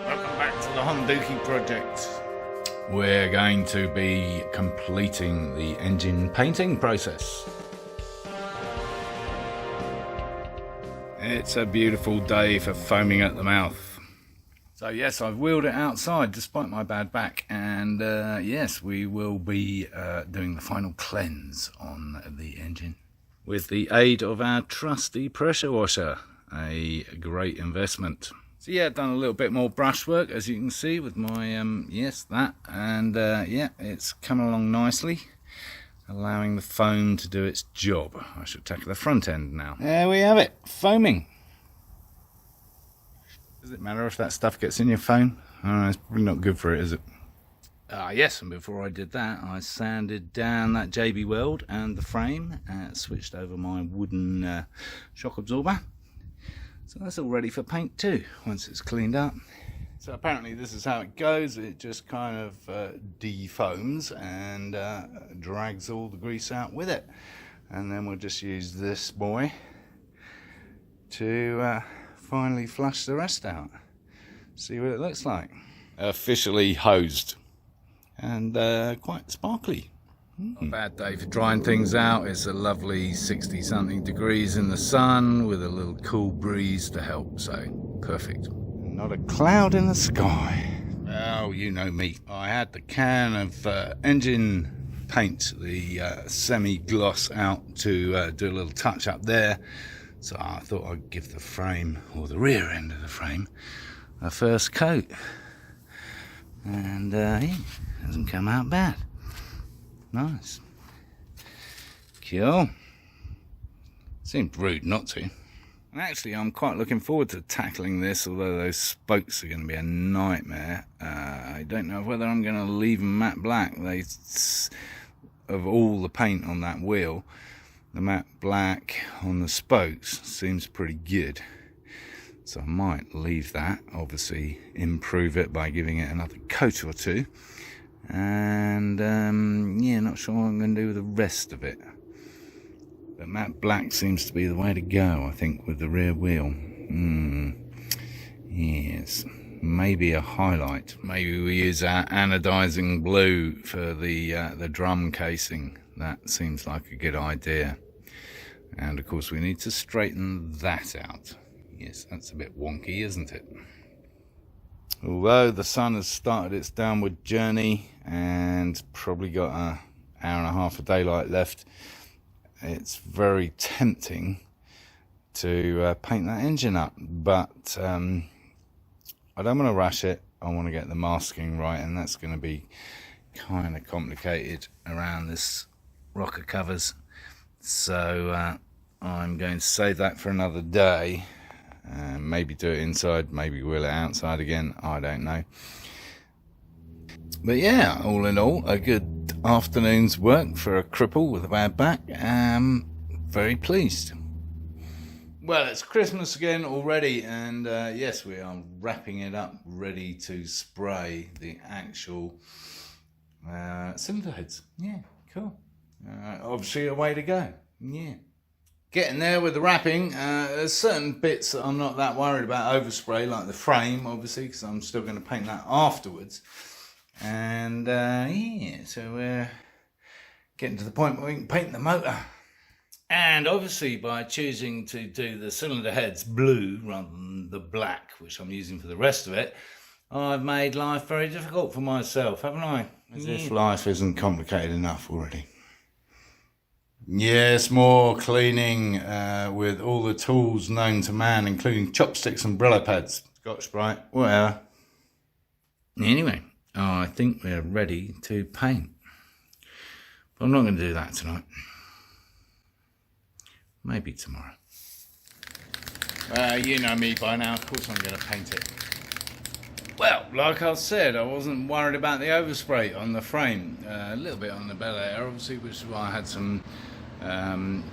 Welcome back to the Honda project. We're going to be completing the engine painting process. It's a beautiful day for foaming at the mouth. So yes, I've wheeled it outside despite my bad back, and yes, we will be doing the final cleanse on the engine with the aid of our trusty pressure washer. A great investment. So yeah, done a little bit more brushwork, as you can see, with my yes, that, and yeah, it's coming along nicely, allowing the foam to do its job. I should tackle the front end now. There we have it, foaming. Does it matter if that stuff gets in your phone? It's probably not good for it, is it? Yes, and before I did that, I sanded down that JB Weld and the frame, switched over my wooden shock absorber. So that's all ready for paint too, once it's cleaned up. So apparently this is how it goes. It just kind of defoams and drags all the grease out with it. And then we'll just use this boy to finally flush the rest out. See what it looks like. Officially hosed and quite sparkly. Not a bad day for drying things out. It's a lovely 60 something degrees in the sun with a little cool breeze to help, so perfect. Not a cloud in the sky. Oh, you know me. I had the can of engine paint, the semi-gloss, out to do a little touch up there. So I thought I'd give the frame, or the rear end of the frame, a first coat. And it hasn't come out bad. Nice. Cool. Seemed rude not to. And actually, I'm quite looking forward to tackling this, although those spokes are going to be a nightmare. I don't know whether I'm going to leave them matte black. Of all the paint on that wheel, the matte black on the spokes seems pretty good. So I might leave that, obviously improve it by giving it another coat or two. And yeah, not sure what I'm going to do with the rest of it, but matte black seems to be the way to go, I think, with the rear wheel. Yes, maybe a highlight. Maybe we use our anodizing blue for the drum casing. That seems like a good idea. And of course we need to straighten that out. Yes, that's a bit wonky, isn't it? Although the sun has started its downward journey and probably got an hour and a half of daylight left, it's very tempting to paint that engine up. But I don't want to rush it. I want to get the masking right, and that's going to be kind of complicated around this rocker covers. So I'm going to save that for another day. Maybe do it inside, maybe wheel it outside again, I don't know. But yeah, all in all, a good afternoon's work for a cripple with a bad back. Very pleased. Well, it's Christmas again already, and yes, we are wrapping it up, ready to spray the actual cylinder heads. Yeah, cool. Obviously a way to go. Yeah. Getting there with the wrapping. There's certain bits that I'm not that worried about overspray, like the frame, obviously, because I'm still going to paint that afterwards. And yeah, so we're getting to the point where we can paint the motor. And obviously, by choosing to do the cylinder heads blue rather than the black, which I'm using for the rest of it, I've made life very difficult for myself, haven't I? As if life isn't complicated enough already. Yes, more cleaning with all the tools known to man, including chopsticks and Brillo pads, Scotch-Brite, whatever. Anyway, I think we're ready to paint. But I'm not going to do that tonight. Maybe tomorrow. You know me by now, of course I'm going to paint it. Well, like I said, I wasn't worried about the overspray on the frame. A little bit on the bel air, obviously, which is why I had some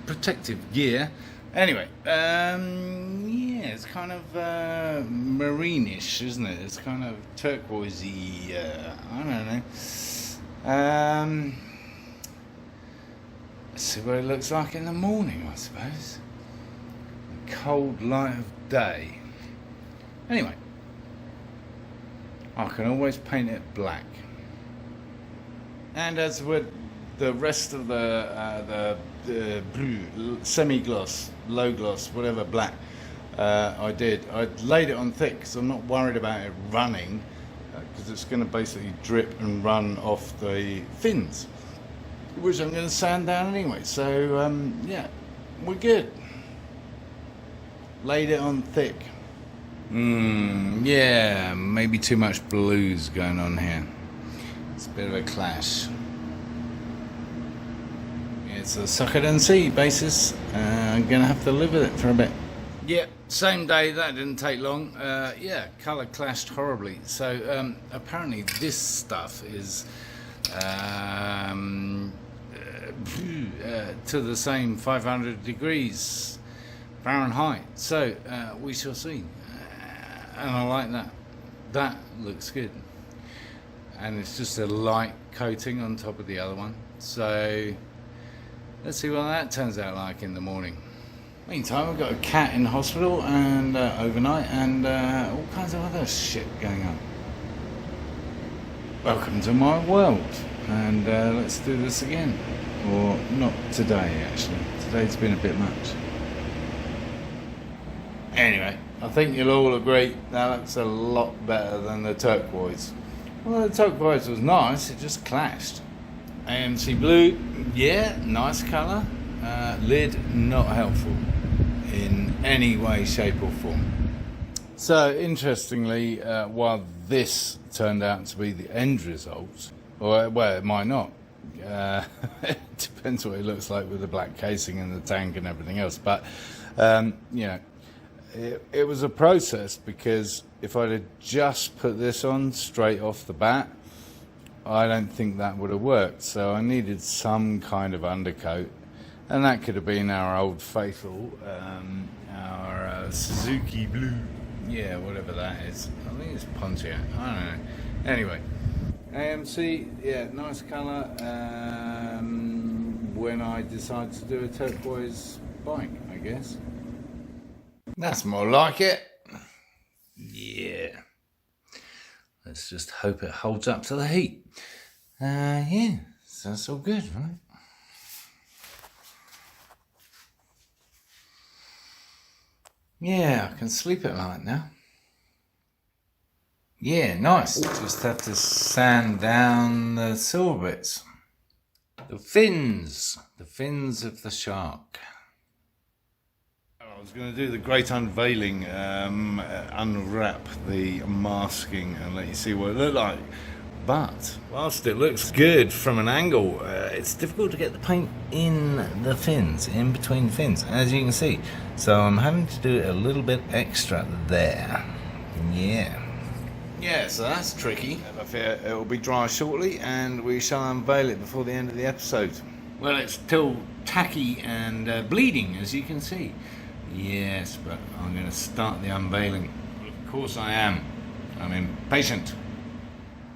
protective gear. Anyway, yeah, it's kind of marine-ish, isn't it? It's kind of turquoisey, I don't know. Let's see what it looks like in the morning, I suppose. The cold light of day. Anyway, I can always paint it black. And as with the rest of the semi-gloss, low gloss, whatever black I laid it on thick because I'm not worried about it running, because it's going to basically drip and run off the fins, which I'm going to sand down anyway. So yeah, we're good. Laid it on thick. Yeah, maybe too much blues going on here. It's a bit of a clash. It's a suck it and see basis. I'm gonna have to live with it for a bit. Yeah, same day, that didn't take long. Yeah, colour clashed horribly. So apparently this stuff is to the same 500 degrees Fahrenheit. So we shall see. And I like that. That looks good. And it's just a light coating on top of the other one. So let's see what that turns out like in the morning. Meantime, I've got a cat in hospital and overnight, and all kinds of other shit going on. Welcome to my world, and let's do this again. Or not today, actually. Today's been a bit much. Anyway, I think you'll all agree that looks a lot better than the turquoise. Well, the turquoise was nice, it just clashed. AMC blue, yeah, nice colour. Lid, not helpful in any way, shape or form. So, interestingly, while this turned out to be the end result, or well, it might not. It depends what it looks like with the black casing and the tank and everything else. But, you know, it was a process, because if I'd have just put this on straight off the bat, I don't think that would have worked. So I needed some kind of undercoat, and that could have been our old faithful, our Suzuki blue, yeah, whatever that is. I think it's Pontiac, I don't know. Anyway, AMC, yeah, nice colour. When I decided to do a turquoise bike, I guess. That's more like it. Yeah. Let's just hope it holds up to the heat. Yeah, so that's all good, right? Yeah, I can sleep at night now. Yeah, nice. Just have to sand down the silver bits. The fins of the shark. I was going to do the great unveiling, unwrap the masking and let you see what it looked like. But whilst it looks good from an angle, it's difficult to get the paint in the fins, in between fins, as you can see. So I'm having to do it a little bit extra there. Yeah. Yeah, so that's tricky. I fear it will be dry shortly, and we shall unveil it before the end of the episode. Well, it's still tacky and bleeding, as you can see. Yes, but I'm going to start the unveiling. Of course I am. I'm impatient.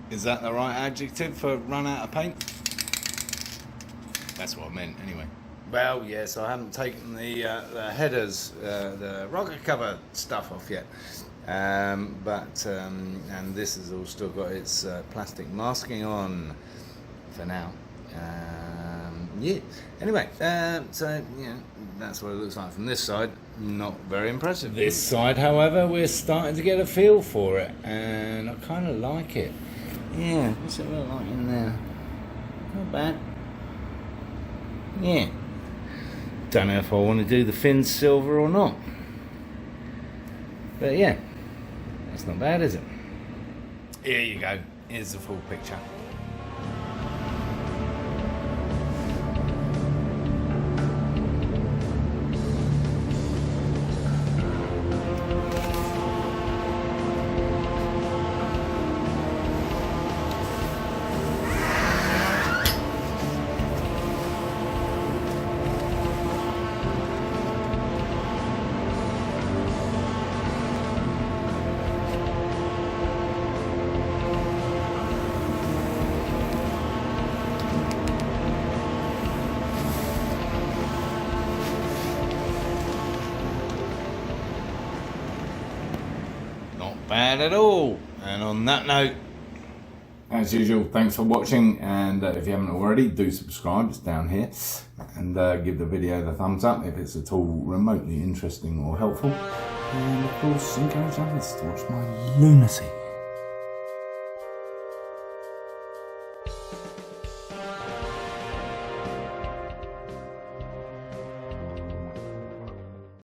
Is that the right adjective for run out of paint? That's what I meant, anyway. Well, yes, I haven't taken the headers, the rocker cover stuff off yet. And this has all still got its plastic masking on for now. Yeah. Anyway, so yeah, that's what it looks like from this side. Not very impressive. This side, however, we're starting to get a feel for it, and I kind of like it. Yeah, what's it look like in there? Not bad. Yeah. Don't know if I want to do the fins silver or not. But yeah, that's not bad, is it? Here you go. Here's the full picture. Bad at all. And on that note, as usual, thanks for watching, and if you haven't already, do subscribe, it's down here, and give the video the thumbs up if it's at all remotely interesting or helpful, and of course encourage others to watch my lunacy.